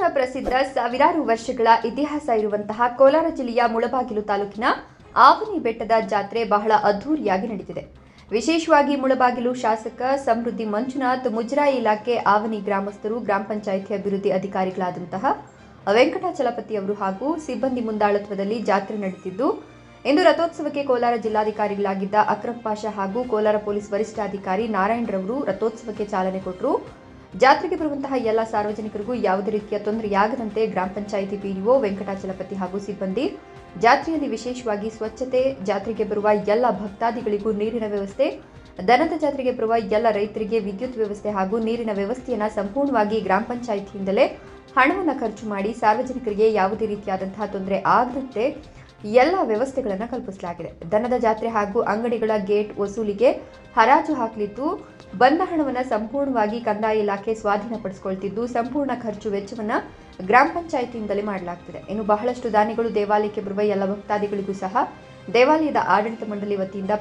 ಪುರಾಣ ಪ್ರಸಿದ್ಧ ಸಾವಿರಾರು ವರ್ಷಗಳ ಇತಿಹಾಸ ಇರುವಂತಹ ಕೋಲಾರ ಜಿಲ್ಲೆಯ ಮುಳಬಾಗಿಲು ತಾಲೂಕಿನ ಆವನಿ ಬೆಟ್ಟದ ಜಾತ್ರೆ ಬಹಳ ಅದ್ದೂರಿಯಾಗಿ ನಡೆದಿದೆ. ವಿಶೇಷವಾಗಿ ಮುಳಬಾಗಿಲು ಶಾಸಕ ಸಮೃದ್ಧಿ ಮಂಜುನಾಥ್, ಮುಜರಾಯಿ ಇಲಾಖೆ, ಆವನಿ ಗ್ರಾಮಸ್ಥರು, ಗ್ರಾಮ ಪಂಚಾಯಿತಿ ಅಭಿವೃದ್ಧಿ ಅಧಿಕಾರಿಗಳಾದಂತಹ ವೆಂಕಟಾಚಲಪತಿ ಅವರು ಹಾಗೂ ಸಿಬ್ಬಂದಿ ಮುಂದಾಳತ್ವದಲ್ಲಿ ಜಾತ್ರೆ ನಡೆದಿದ್ದು, ಇಂದು ರಥೋತ್ಸವಕ್ಕೆ ಕೋಲಾರ ಜಿಲ್ಲಾಧಿಕಾರಿಗಳಾಗಿದ್ದ ಅಕ್ರಮ್ ಪಾಷಾ ಹಾಗೂ ಕೋಲಾರ ಪೊಲೀಸ್ ವರಿಷ್ಠಾಧಿಕಾರಿ ನಾರಾಯಣ್ ರವರು ರಥೋತ್ಸವಕ್ಕೆ ಚಾಲನೆ ಕೊಟ್ಟರು. ಜಾತ್ರೆಗೆ ಬರುವಂತಹ ಎಲ್ಲ ಸಾರ್ವಜನಿಕರಿಗೂ ಯಾವುದೇ ರೀತಿಯ ತೊಂದರೆಯಾಗದಂತೆ ಗ್ರಾಮ ಪಂಚಾಯಿತಿ ಪಿಡಿಒ ವೆಂಕಟಾಚಲಪತಿ ಹಾಗೂ ಸಿಬ್ಬಂದಿ ಜಾತ್ರೆಯಲ್ಲಿ ವಿಶೇಷವಾಗಿ ಸ್ವಚ್ಛತೆ, ಜಾತ್ರೆಗೆ ಬರುವ ಎಲ್ಲ ಭಕ್ತಾದಿಗಳಿಗೂ ನೀರಿನ ವ್ಯವಸ್ಥೆ, ದನದ ಜಾತ್ರೆಗೆ ಬರುವ ಎಲ್ಲ ರೈತರಿಗೆ ವಿದ್ಯುತ್ ವ್ಯವಸ್ಥೆ ಹಾಗೂ ನೀರಿನ ವ್ಯವಸ್ಥೆಯನ್ನು ಸಂಪೂರ್ಣವಾಗಿ ಗ್ರಾಮ ಪಂಚಾಯಿತಿಯಿಂದಲೇ ಹಣವನ್ನು ಖರ್ಚು ಮಾಡಿ ಸಾರ್ವಜನಿಕರಿಗೆ ಯಾವುದೇ ರೀತಿಯಾದಂತಹ ತೊಂದರೆ ಆಗದಂತೆ ಎಲ್ಲ ವ್ಯವಸ್ಥೆಗಳನ್ನು ಕಲ್ಪಿಸಲಾಗಿದೆ. ದನದ ಜಾತ್ರೆ ಹಾಗೂ ಅಂಗಡಿಗಳ ಗೇಟ್ ವಸೂಲಿಗೆ ಹರಾಜು ಹಾಕಲಿದ್ದು, ಬಂದ ಹಣವನ್ನು ಸಂಪೂರ್ಣವಾಗಿ ಕಂದಾಯ ಇಲಾಖೆ ಸ್ವಾಧೀನಪಡಿಸಿಕೊಳ್ತಿದ್ದು, ಸಂಪೂರ್ಣ ಖರ್ಚು ವೆಚ್ಚವನ್ನು ಗ್ರಾಮ ಪಂಚಾಯಿತಿಯಿಂದಲೇ ಮಾಡಲಾಗ್ತಿದೆ. ಇನ್ನು ಬಹಳಷ್ಟು ದಾನಿಗಳು ದೇವಾಲಯಕ್ಕೆ ಬರುವ ಎಲ್ಲ ಭಕ್ತಾದಿಗಳಿಗೂ ಸಹ ದೇವಾಲಯದ ಆಡಳಿತ ಮಂಡಳಿ ವತಿಯಿಂದ